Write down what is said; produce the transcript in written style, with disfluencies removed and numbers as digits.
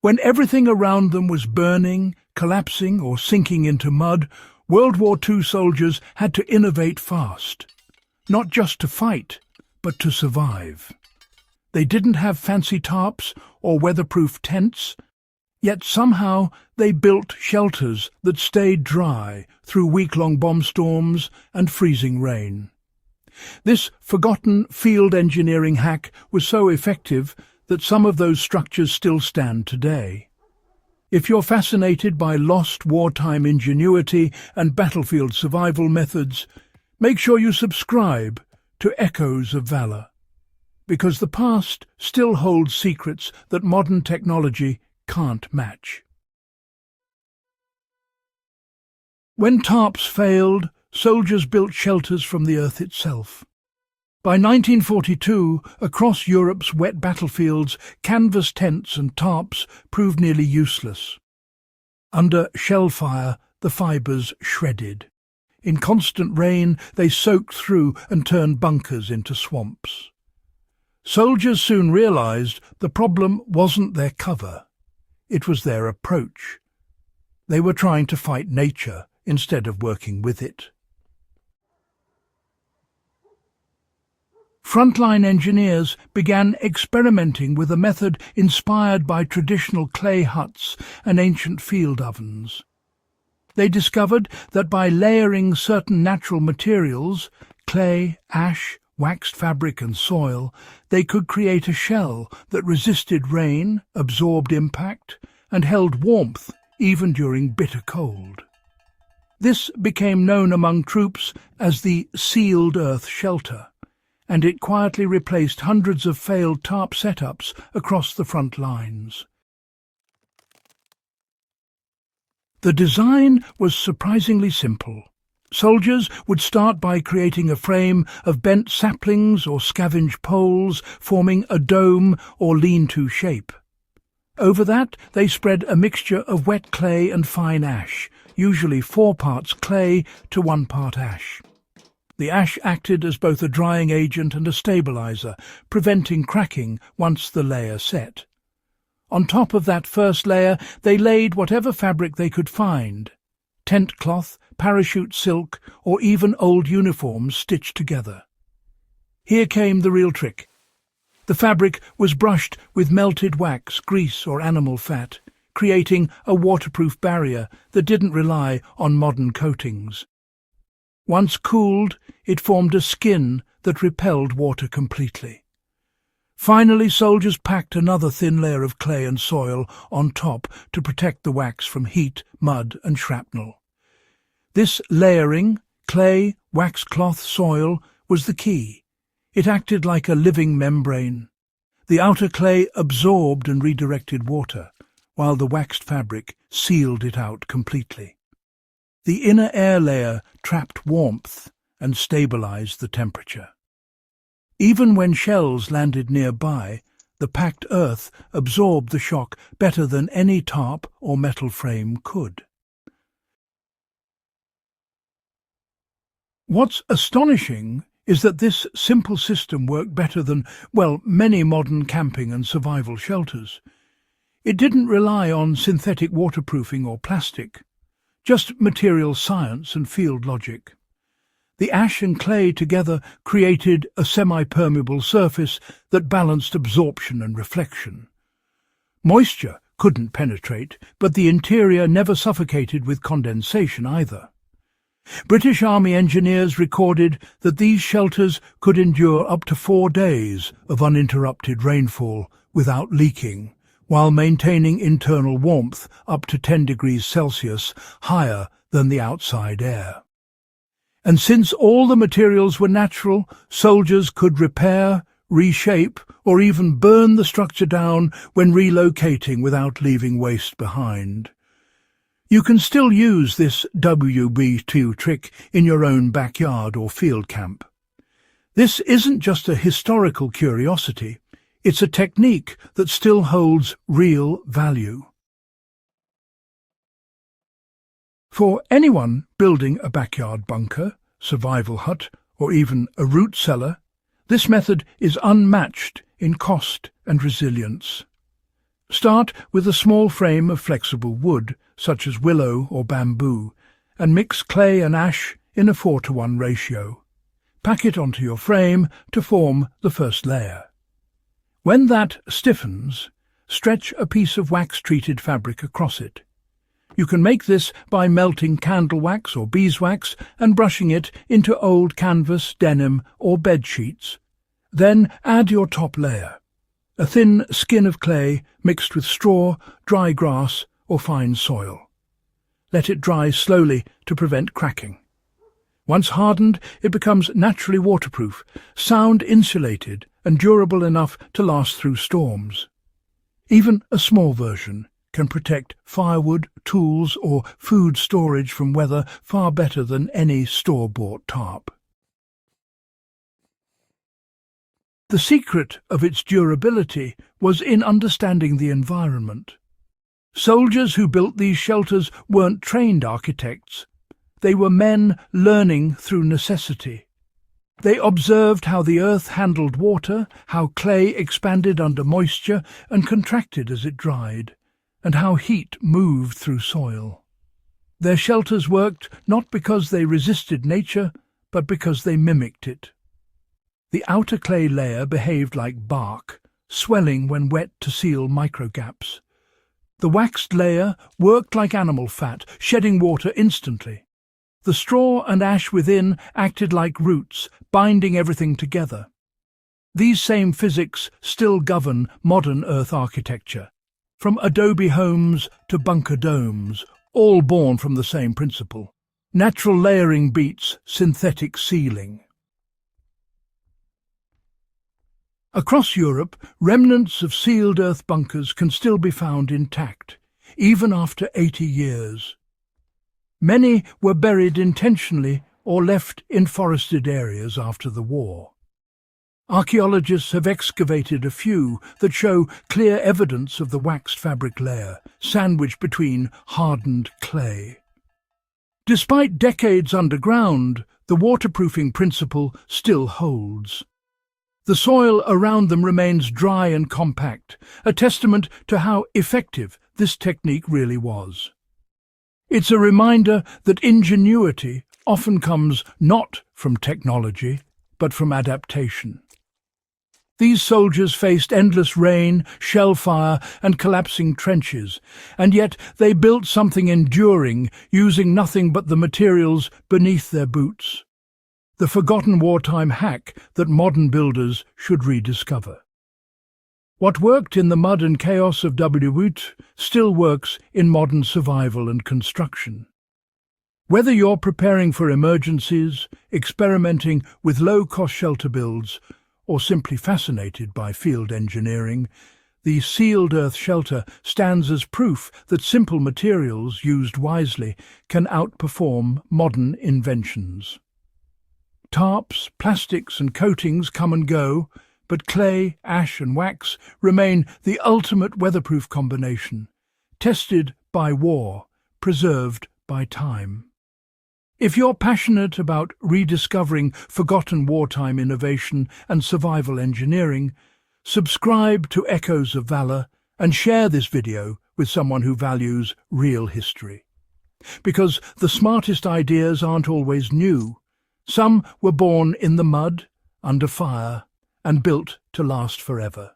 When everything around them was burning, collapsing or sinking into mud, World War II soldiers had to innovate fast. Not just to fight, but to survive. They didn't have fancy tarps or weatherproof tents, yet somehow they built shelters that stayed dry through week-long bomb storms and freezing rain. This forgotten field engineering hack was so effective that some of those structures still stand today. If you're fascinated by lost wartime ingenuity and battlefield survival methods, make sure you subscribe to Echoes of Valor, because the past still holds secrets that modern technology can't match. When tarps failed, soldiers built shelters from the earth itself. By 1942, across Europe's wet battlefields, canvas tents and tarps proved nearly useless. Under shell fire, the fibres shredded. In constant rain, they soaked through and turned bunkers into swamps. Soldiers soon realized the problem wasn't their cover. It was their approach. They were trying to fight nature instead of working with it. Frontline engineers began experimenting with a method inspired by traditional clay huts and ancient field ovens. They discovered that by layering certain natural materials, clay, ash, waxed fabric and soil, they could create a shell that resisted rain, absorbed impact, and held warmth even during bitter cold. This became known among troops as the sealed earth shelter, and it quietly replaced hundreds of failed tarp setups across the front lines. The design was surprisingly simple. Soldiers would start by creating a frame of bent saplings or scavenged poles, forming a dome or lean-to shape. Over that, they spread a mixture of wet clay and fine ash, usually 4 parts clay to 1 part ash. The ash acted as both a drying agent and a stabilizer, preventing cracking once the layer set. On top of that first layer, they laid whatever fabric they could find: tent cloth, parachute silk, or even old uniforms stitched together. Here came the real trick. The fabric was brushed with melted wax, grease, or animal fat, creating a waterproof barrier that didn't rely on modern coatings. Once cooled, it formed a skin that repelled water completely. Finally, soldiers packed another thin layer of clay and soil on top to protect the wax from heat, mud, and shrapnel. This layering, clay, waxcloth, soil, was the key. It acted like a living membrane. The outer clay absorbed and redirected water, while the waxed fabric sealed it out completely. The inner air layer trapped warmth and stabilized the temperature. Even when shells landed nearby, the packed earth absorbed the shock better than any tarp or metal frame could. What's astonishing is that this simple system worked better than, many modern camping and survival shelters. It didn't rely on synthetic waterproofing or plastic, just material science and field logic. The ash and clay together created a semi-permeable surface that balanced absorption and reflection. Moisture couldn't penetrate, but the interior never suffocated with condensation either. British Army engineers recorded that these shelters could endure up to 4 days of uninterrupted rainfall without leaking, while maintaining internal warmth up to 10 degrees Celsius higher than the outside air. And since all the materials were natural, soldiers could repair, reshape, or even burn the structure down when relocating without leaving waste behind. You can still use this WWII trick in your own backyard or field camp. This isn't just a historical curiosity, it's a technique that still holds real value. For anyone building a backyard bunker, survival hut, or even a root cellar, this method is unmatched in cost and resilience. Start with a small frame of flexible wood, such as willow or bamboo, and mix clay and ash in a 4:1 ratio. Pack it onto your frame to form the first layer. When that stiffens, stretch a piece of wax-treated fabric across it. You can make this by melting candle wax or beeswax and brushing it into old canvas, denim or bed sheets. Then add your top layer, a thin skin of clay mixed with straw, dry grass or fine soil. Let it dry slowly to prevent cracking. Once hardened, it becomes naturally waterproof, sound insulated and durable enough to last through storms. Even a small version can protect firewood, tools or food storage from weather far better than any store-bought tarp. The secret of its durability was in understanding the environment. Soldiers who built these shelters weren't trained architects. They were men learning through necessity. They observed how the earth handled water, how clay expanded under moisture and contracted as it dried, and how heat moved through soil. Their shelters worked not because they resisted nature, but because they mimicked it. The outer clay layer behaved like bark, swelling when wet to seal microgaps. The waxed layer worked like animal fat, shedding water instantly. The straw and ash within acted like roots, binding everything together. These same physics still govern modern Earth architecture, from adobe homes to bunker domes, all born from the same principle. Natural layering beats synthetic sealing. Across Europe, remnants of sealed earth bunkers can still be found intact, even after 80 years. Many were buried intentionally or left in forested areas after the war. Archaeologists have excavated a few that show clear evidence of the waxed fabric layer, sandwiched between hardened clay. Despite decades underground, the waterproofing principle still holds. The soil around them remains dry and compact, a testament to how effective this technique really was. It's a reminder that ingenuity often comes not from technology, but from adaptation. These soldiers faced endless rain, shell fire, and collapsing trenches, and yet they built something enduring, using nothing but the materials beneath their boots. The forgotten wartime hack that modern builders should rediscover. What worked in the mud and chaos of WWII still works in modern survival and construction. Whether you're preparing for emergencies, experimenting with low-cost shelter builds, or simply fascinated by field engineering, the sealed earth shelter stands as proof that simple materials used wisely can outperform modern inventions. Tarps, plastics and coatings come and go, but clay, ash and wax remain the ultimate weatherproof combination, tested by war, preserved by time. If you're passionate about rediscovering forgotten wartime innovation and survival engineering, subscribe to Echoes of Valor and share this video with someone who values real history. Because the smartest ideas aren't always new. Some were born in the mud, under fire, and built to last forever.